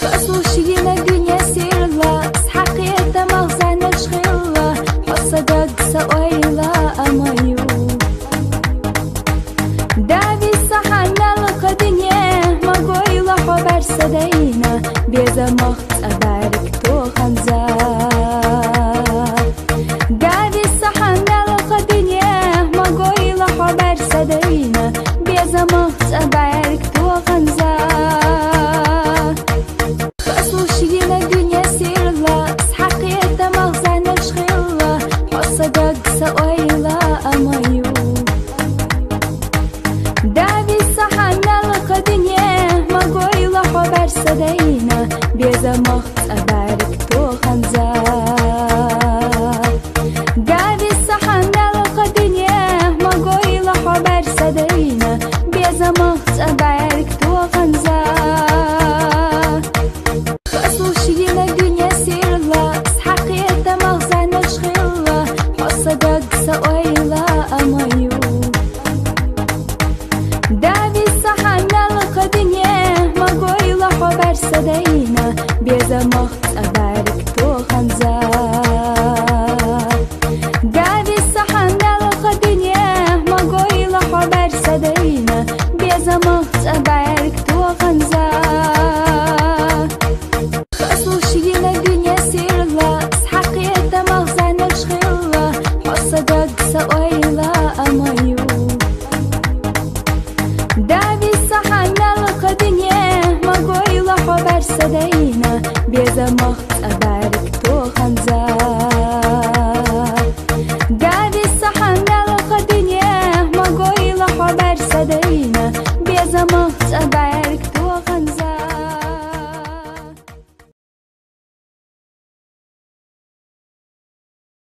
خصوصينا الدنيا سيرلا حقيقة مغزانا شغيلا حصدق سويلا أمايو دابي صحنا لقى دنيا ما قويلا حبر سدينا بيزا مخت أبارك تو خمزة دابي صحنا لقى دنيا ما قويلا حبر سدينا بيزا مخت أبارك تو خمزة خصوصينا الدنيا سيرلا حقيقة مغزانا شغيلا حصدق سويلا أمايو دابي صحنا لقى دنيا ما قويلا حبر سدينا بيزا مخت أبارك تو خمزة دابي صحنا لقى دنيا ما قويلا حبر سدينا بيزا مخت أبارك تو خمزة خصوصينا الدنيا سيرلا حقيقة مغزانا شغيلا حصدق سويلا أمايو دابي صحنا لقى دنيا ما قويلا حبر سدينا بيزا مخت